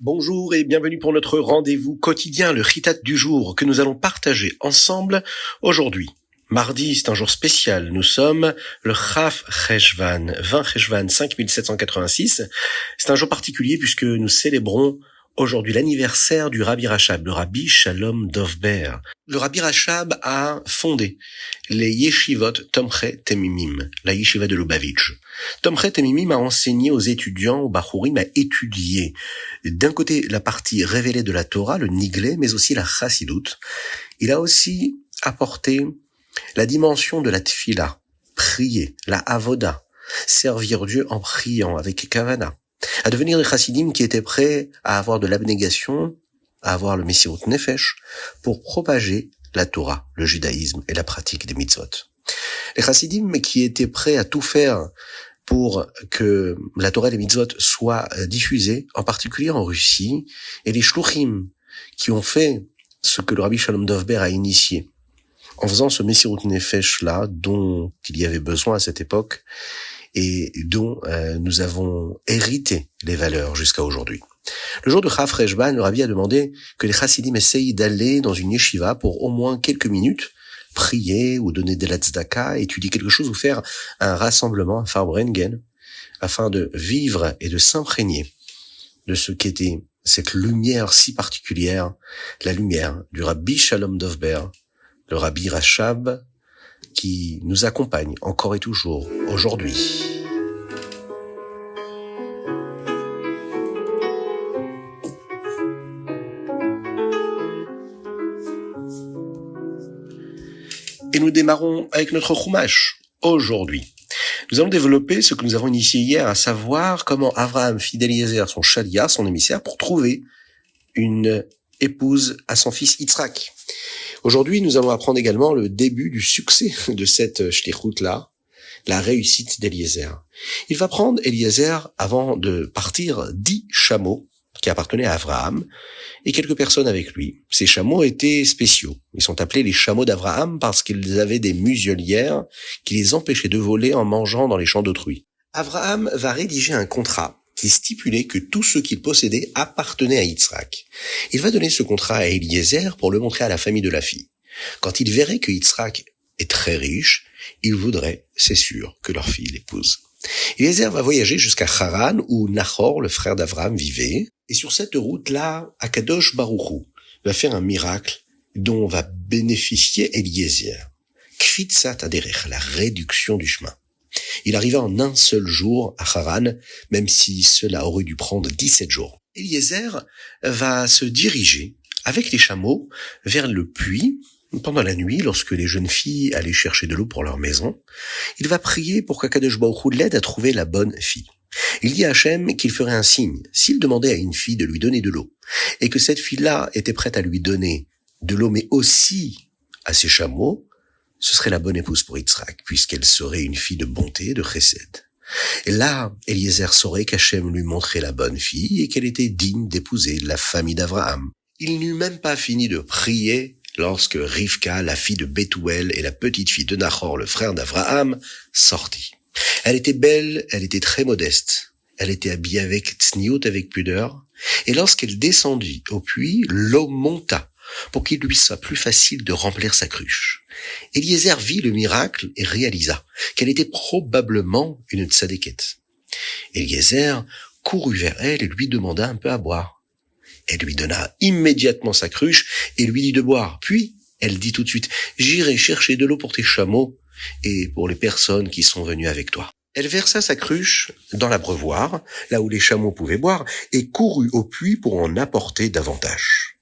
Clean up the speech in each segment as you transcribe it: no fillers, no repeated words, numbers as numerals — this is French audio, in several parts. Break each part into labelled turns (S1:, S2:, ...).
S1: Bonjour et bienvenue pour notre rendez-vous quotidien, le Chitat du jour, que nous allons partager ensemble aujourd'hui. Mardi, c'est un jour spécial. Nous sommes le Chaf Cheshvan, 20 Cheshvan 5786. C'est un jour particulier puisque nous célébrons aujourd'hui l'anniversaire du Rabbi Rachab, le Rabbi Shalom Dovber. Le Rabbi Rachab a fondé les Yeshivot Tomchei Temimim, la Yeshiva de Lubavitch. Tomchei Temimim a enseigné aux étudiants, aux Bachurim, à étudier d'un côté la partie révélée de la Torah, le Niglé, mais aussi la Chassidut. Il a aussi apporté la dimension de la Tfila, prier, la Avoda, servir Dieu en priant avec Kavana, à devenir des chassidim qui étaient prêts à avoir de l'abnégation, à avoir le Messirut Nefesh, pour propager la Torah, le judaïsme et la pratique des mitzvot. Les chassidim qui étaient prêts à tout faire pour que la Torah et les mitzvot soient diffusées, en particulier en Russie, et les shluchim qui ont fait ce que le Rabbi Shalom Dovber a initié, en faisant ce Messirut Nefesh-là, dont il y avait besoin à cette époque, et dont nous avons hérité les valeurs jusqu'à aujourd'hui. Le jour de Chaf Cheshvan, le Rabbi a demandé que les chassidim essayent d'aller dans une yeshiva pour au moins quelques minutes, prier ou donner de la tzedaka, étudier quelque chose ou faire un rassemblement, un farbrengen, afin de vivre et de s'imprégner de ce qu'était cette lumière si particulière, la lumière du Rabbi Shalom Dovber, le Rabbi Rachab, qui nous accompagne encore et toujours aujourd'hui. Et nous démarrons avec notre Chumash aujourd'hui. Nous allons développer ce que nous avons initié hier, à savoir comment Avraham fit d'Eliezer son chaliar, son émissaire, pour trouver une épouse à son fils Yitzhak. Aujourd'hui, nous allons apprendre également le début du succès de cette shlichut-là, la réussite d'Eliezer. Il va prendre Eliezer, avant de partir, 10 chameaux qui appartenaient à Avraham et quelques personnes avec lui. Ces chameaux étaient spéciaux. Ils sont appelés les chameaux d'Avraham parce qu'ils avaient des muselières qui les empêchaient de voler en mangeant dans les champs d'autrui. Avraham va rédiger un contrat qui stipulait que tout ce qu'il possédait appartenait à Yitzhak. Il va donner ce contrat à Eliezer pour le montrer à la famille de la fille. Quand il verrait que Yitzhak est très riche, il voudrait, c'est sûr, que leur fille l'épouse. Eliezer va voyager jusqu'à Haran, où Nahor, le frère d'Avraham, vivait. Et sur cette route-là, Akadosh Baruch Hu va faire un miracle dont va bénéficier Eliezer. Kfitzat Aderech, la réduction du chemin. Il arriva en un seul jour à Haran, même si cela aurait dû prendre 17 jours. Eliezer va se diriger avec les chameaux vers le puits. Pendant la nuit, lorsque les jeunes filles allaient chercher de l'eau pour leur maison, il va prier pour qu'Akadosh Baruch Hu l'aide à trouver la bonne fille. Il dit à Hachem qu'il ferait un signe s'il demandait à une fille de lui donner de l'eau, et que cette fille-là était prête à lui donner de l'eau, mais aussi à ses chameaux. Ce serait la bonne épouse pour Yitzhak, puisqu'elle serait une fille de bonté, de chesed. Et là, Eliezer saurait qu'Hachem lui montrait la bonne fille et qu'elle était digne d'épouser la famille d'Avraham. Il n'eut même pas fini de prier lorsque Rivka, la fille de Bethuel et la petite fille de Nahor, le frère d'Avraham, sortit. Elle était belle, elle était très modeste. Elle était habillée avec tsniout, avec pudeur. Et lorsqu'elle descendit au puits, l'eau monta pour qu'il lui soit plus facile de remplir sa cruche. Eliezer vit le miracle et réalisa qu'elle était probablement une tzadékette. Eliezer courut vers elle et lui demanda un peu à boire. Elle lui donna immédiatement sa cruche et lui dit de boire. Puis, elle dit tout de suite, « J'irai chercher de l'eau pour tes chameaux et pour les personnes qui sont venues avec toi. » Elle versa sa cruche dans l'abreuvoir, là où les chameaux pouvaient boire, et courut au puits pour en apporter davantage.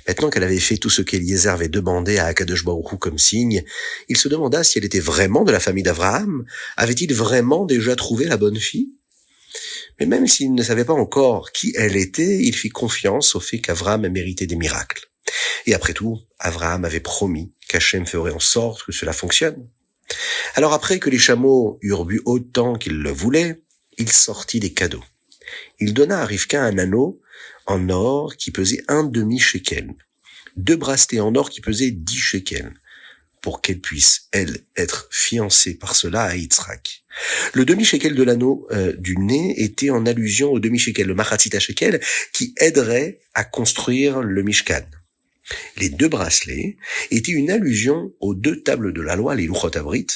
S1: Maintenant qu'elle avait fait tout ce qu'Eliezer avait demandé à Akadosh Baruch Hu comme signe, il se demanda si elle était vraiment de la famille d'Avraham. Avait-il vraiment déjà trouvé la bonne fille? Mais même s'il ne savait pas encore qui elle était, il fit confiance au fait qu'Avraham méritait des miracles. Et après tout, Avraham avait promis qu'Hachem ferait en sorte que cela fonctionne. Alors après que les chameaux eurent bu autant qu'ils le voulaient, il sortit des cadeaux. Il donna à Rivka un anneau en or qui pesait 1/2 shekel, 2 bracelets en or qui pesaient 10 shekels, pour qu'elle puisse, elle, être fiancée par cela à Yitzhak. Le demi-shekel de l'anneau du nez était en allusion au demi-shekel, le machatzit shekel, qui aiderait à construire le Mishkan. Les 2 bracelets étaient une allusion aux 2 tables de la loi, les Luchot Abrit,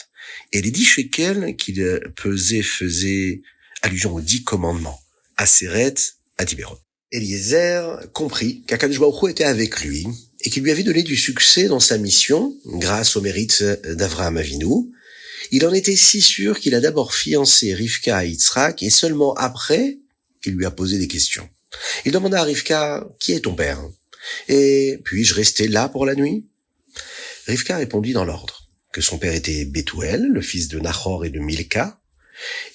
S1: et les 10 shekels qu'ils pesaient faisaient allusion aux 10 commandements, à Seret, à Tiberot. Eliezer comprit qu'Akadosh Baruch Hu était avec lui et qu'il lui avait donné du succès dans sa mission grâce au mérite d'Avraham Avinu. Il en était si sûr qu'il a d'abord fiancé Rivka à Yitzhak et seulement après, il lui a posé des questions. Il demanda à Rivka, « Qui est ton père ? Et puis-je rester là pour la nuit ?» Rivka répondit dans l'ordre que son père était Bethuel, le fils de Nahor et de Milka,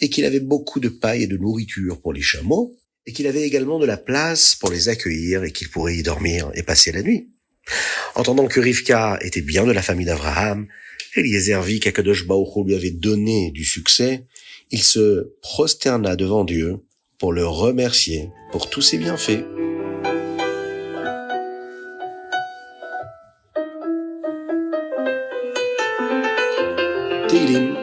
S1: et qu'il avait beaucoup de paille et de nourriture pour les chameaux, et qu'il avait également de la place pour les accueillir et qu'il pourrait y dormir et passer la nuit. Entendant que Rivka était bien de la famille d'Avraham, Eliezer vit qu'Akadosh Baruch Hu lui avait donné du succès. Il se prosterna devant Dieu pour le remercier pour tous ses bienfaits. Teilim.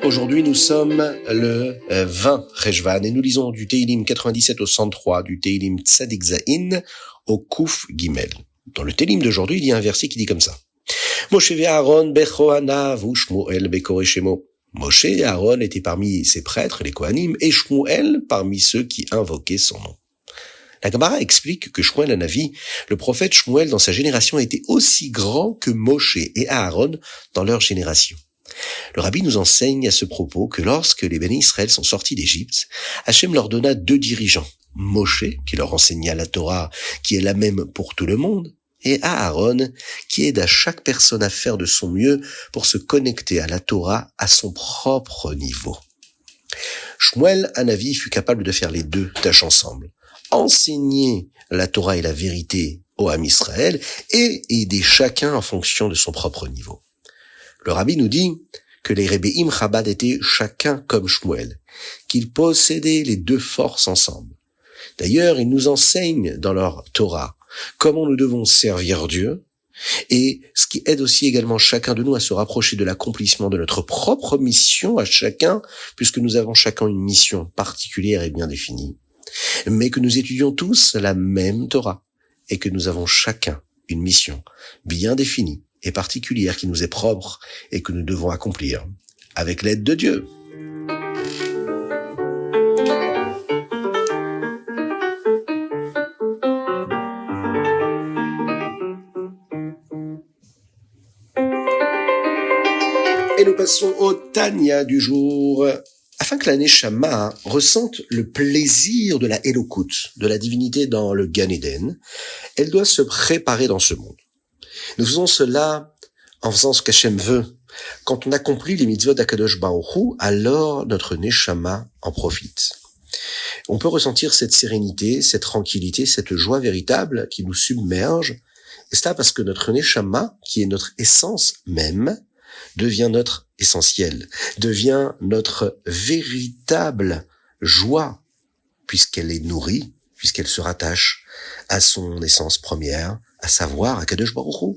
S1: Aujourd'hui, nous sommes le 20 Cheshvan et nous lisons du Teilim 97 au 103, du Teilim Tzadik Zain au Kouf Gimel. Dans le Teilim d'aujourd'hui, il y a un verset qui dit comme ça. Moshe et Aaron bechohanav u Shmuel bekoreshemo. Moshe et Aaron étaient parmi ses prêtres, les Kohanim, et Shmuel parmi ceux qui invoquaient son nom. La Gemara explique que Shmuel Hanavi, le prophète Shmuel dans sa génération, était aussi grand que Moshe et Aaron dans leur génération. Le Rabbi nous enseigne à ce propos que lorsque les bénis Israël sont sortis d'Égypte, Hachem leur donna 2 dirigeants, Moshe, qui leur enseigna la Torah, qui est la même pour tout le monde, et Aaron, qui aide à chaque personne à faire de son mieux pour se connecter à la Torah à son propre niveau. Shmuel Hanavi fut capable de faire les 2 tâches ensemble, enseigner la Torah et la vérité au Ham Israël et aider chacun en fonction de son propre niveau. Le Rabbi nous dit que les Rebbeim Chabad étaient chacun comme Shmuel, qu'ils possédaient les 2 forces ensemble. D'ailleurs, ils nous enseignent dans leur Torah comment nous devons servir Dieu, et ce qui aide aussi également chacun de nous à se rapprocher de l'accomplissement de notre propre mission à chacun, puisque nous avons chacun une mission particulière et bien définie, mais que nous étudions tous la même Torah, et que nous avons chacun une mission bien définie et particulière qui nous est propre et que nous devons accomplir avec l'aide de Dieu. Et nous passons au Tanya du jour. Afin que la Neshama ressente le plaisir de la Elokut, de la divinité dans le Gan Eden, elle doit se préparer dans ce monde. Nous faisons cela en faisant ce qu'Hachem veut. Quand on accomplit les mitzvot d'Akadosh Baruch Hu, alors notre Neshama en profite. On peut ressentir cette sérénité, cette tranquillité, cette joie véritable qui nous submerge. Et cela parce que notre Neshama, qui est notre essence même, devient notre essentiel, devient notre véritable joie, puisqu'elle est nourrie, puisqu'elle se rattache à son essence première, à savoir à Kadosh Baruch Hu.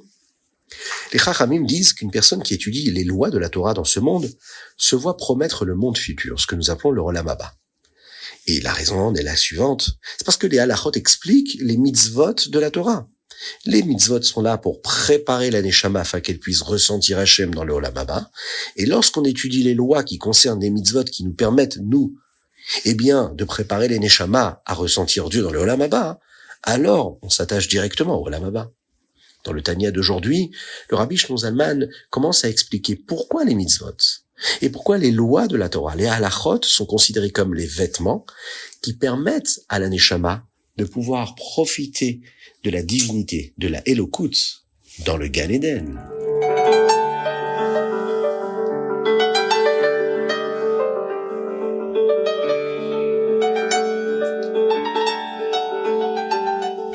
S1: Les Chachamim disent qu'une personne qui étudie les lois de la Torah dans ce monde se voit promettre le monde futur, ce que nous appelons le Olam Haba. Et la raison en est la suivante, c'est parce que les halachot expliquent les mitzvot de la Torah. Les mitzvot sont là pour préparer la Neshama afin qu'elle puisse ressentir Hachem dans le Olam Haba. Et lorsqu'on étudie les lois qui concernent les mitzvot qui nous permettent, nous, de préparer les Neshama à ressentir Dieu dans le Olam Haba, alors on s'attache directement au Olam Haba. Dans le Tanya d'aujourd'hui, le Rabbi Shlomo Zalman commence à expliquer pourquoi les mitzvot et pourquoi les lois de la Torah, les halachot, sont considérés comme les vêtements qui permettent à la Neshama de pouvoir profiter de la divinité, de la Elokut, dans le Gan Eden.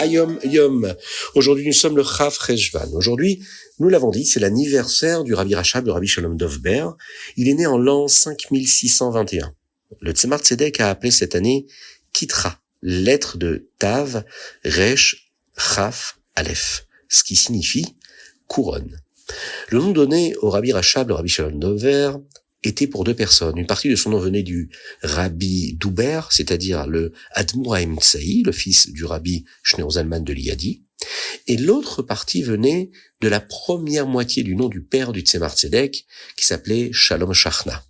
S1: Ayom Yom. Aujourd'hui, nous sommes le Chav Cheshvan. Aujourd'hui, nous l'avons dit, c'est l'anniversaire du Rabbi Rachab, du Rabbi Shalom Dovber. Il est né en l'an 5621. Le Tzemar Tzedek a appelé cette année Kitra, lettre de Tav, Resh, Chaf, Aleph, ce qui signifie couronne. Le nom donné au Rabbi Rachab, le Rabbi Shalom Dover, était pour deux personnes. Une partie de son nom venait du Rabbi Douber, c'est-à-dire le Admour Haim Tsaï, le fils du Rabbi Shneur Zalman de Liadi, et l'autre partie venait de la première moitié du nom du père du Tzemar Tzedek, qui s'appelait Shalom Shachna.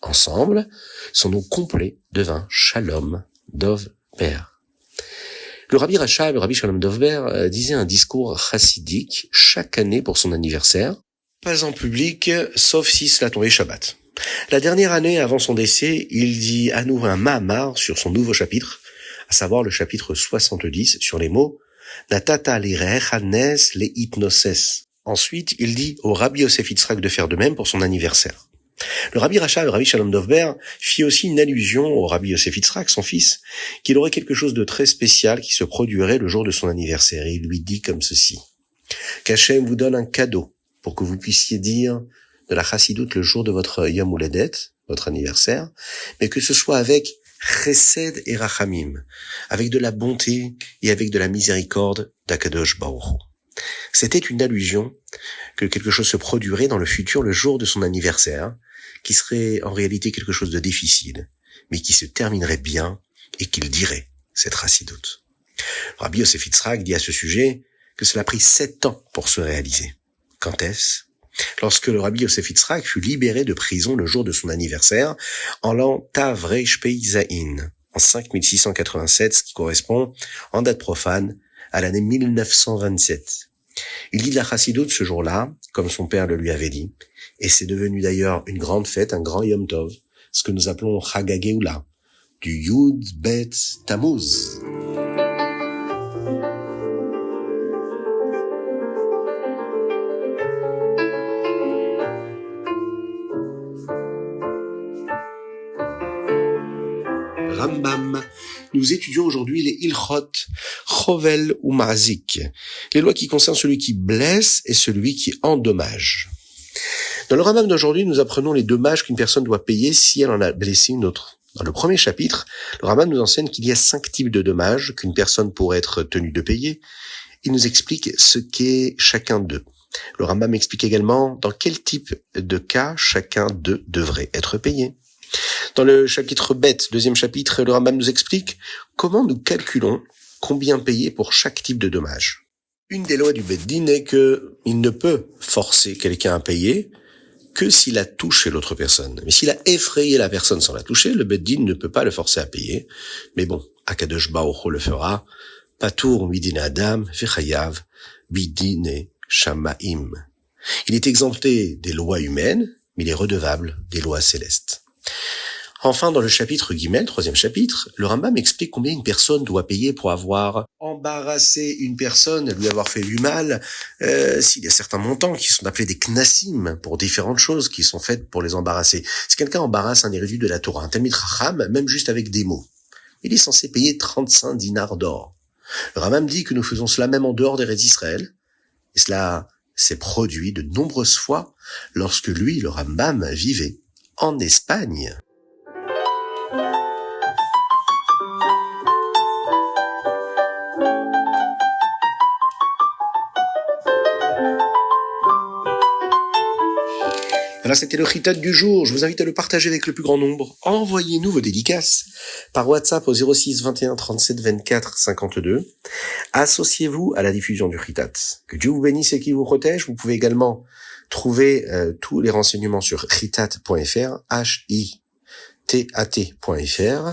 S1: Ensemble, son nom complet devint Shalom Dovber. Le Rabbi Rachab, le Rabbi Shalom Dovber, disait un discours chassidique chaque année pour son anniversaire, pas en public, sauf si cela tombait Shabbat. La dernière année avant son décès, il dit à nouveau un Mahamar sur son nouveau chapitre, à savoir le chapitre 70 sur les mots Natata lirechanes le hypnoses. Ensuite, il dit au Rabbi Yosef Yitzhak de faire de même pour son anniversaire. Le Rabbi Rachab, le Rabbi Shalom Dovber, fit aussi une allusion au Rabbi Yosef Yitzhak, son fils, qu'il aurait quelque chose de très spécial qui se produirait le jour de son anniversaire. Et il lui dit comme ceci: qu'Hachem vous donne un cadeau pour que vous puissiez dire de la chassidoute le jour de votre Yom Huledet, votre anniversaire, mais que ce soit avec chesed et rachamim, avec de la bonté et avec de la miséricorde d'Akadosh Baruch Hu. C'était une allusion que quelque chose se produirait dans le futur le jour de son anniversaire, qui serait en réalité quelque chose de difficile, mais qui se terminerait bien et qu'il dirait cette chassidoute. Rabbi Yosef Yitzhak dit à ce sujet que cela a pris 7 ans pour se réaliser. Quand est-ce? Lorsque le Rabbi Yosef Yitzhak fut libéré de prison le jour de son anniversaire, en l'an Tav Reish Pei Zayin, en 5687, ce qui correspond, en date profane, à l'année 1927. Il dit de la chassidoute ce jour-là, comme son père le lui avait dit, et c'est devenu d'ailleurs une grande fête, un grand Yom Tov, ce que nous appelons Chag HaGeula, du Yud Bet Tammuz. Rambam. Nous étudions aujourd'hui les Ilchot, Chovel ou Mazik, les lois qui concernent celui qui blesse et celui qui endommage. Dans le Rambam d'aujourd'hui, nous apprenons les dommages qu'une personne doit payer si elle en a blessé une autre. Dans le premier chapitre, le Rambam nous enseigne qu'il y a 5 types de dommages qu'une personne pourrait être tenue de payer. Il nous explique ce qu'est chacun d'eux. Le Rambam explique également dans quel type de cas chacun d'eux devrait être payé. Dans le chapitre Bet, deuxième chapitre, le Rambam nous explique comment nous calculons combien payer pour chaque type de dommage. Une des lois du Bet Din est que il ne peut forcer quelqu'un à payer que s'il a touché l'autre personne. Mais s'il a effrayé la personne sans la toucher, le Bet Din ne peut pas le forcer à payer. Mais bon, Akadosh Baruch Hu le fera. Patour midine Adam vechayav bidine shamaim. Il est exempté des lois humaines, mais il est redevable des lois célestes. Enfin, dans le chapitre Gimel, troisième chapitre, le Rambam explique combien une personne doit payer pour avoir embarrassé une personne, lui avoir fait du mal, s'il y a certains montants qui sont appelés des knassim pour différentes choses qui sont faites pour les embarrasser. Si quelqu'un embarrasse un érudit de la Torah, un Talmid Chacham, même juste avec des mots, il est censé payer 35 dinars d'or. Le Rambam dit que nous faisons cela même en dehors des Eretz Israël, et cela s'est produit de nombreuses fois lorsque lui, le Rambam, vivait en Espagne. Voilà, c'était le Chitat du jour. Je vous invite à le partager avec le plus grand nombre. Envoyez-nous vos dédicaces par WhatsApp au 06 21 37 24 52. Associez-vous à la diffusion du Chitat. Que Dieu vous bénisse et qu'il vous protège. Vous pouvez également trouver tous les renseignements sur chitat.fr, hitat.fr.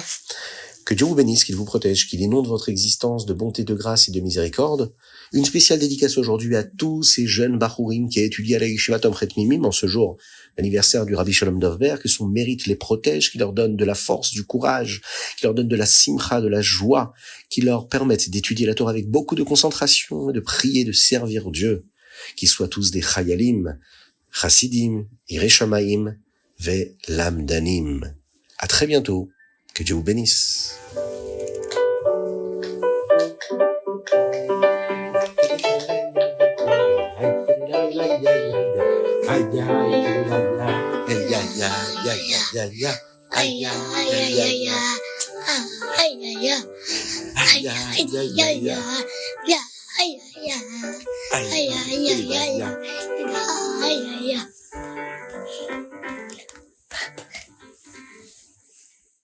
S1: Que Dieu vous bénisse, qu'il vous protège, qu'il inonde votre existence de bonté, de grâce et de miséricorde. Une spéciale dédicace aujourd'hui à tous ces jeunes Bachourim qui étudient à la Yeshiva Tomchet Mimim en ce jour, l'anniversaire du Rabbi Shalom Dovber, que son mérite les protège, qui leur donne de la force, du courage, qui leur donne de la simcha, de la joie, qui leur permettent d'étudier la Torah avec beaucoup de concentration, de prier, de servir Dieu. Qu'ils soient tous des chayalim, chassidim, irei shamayim, ve lamdanim. À très bientôt. Que Dieu vous bénisse.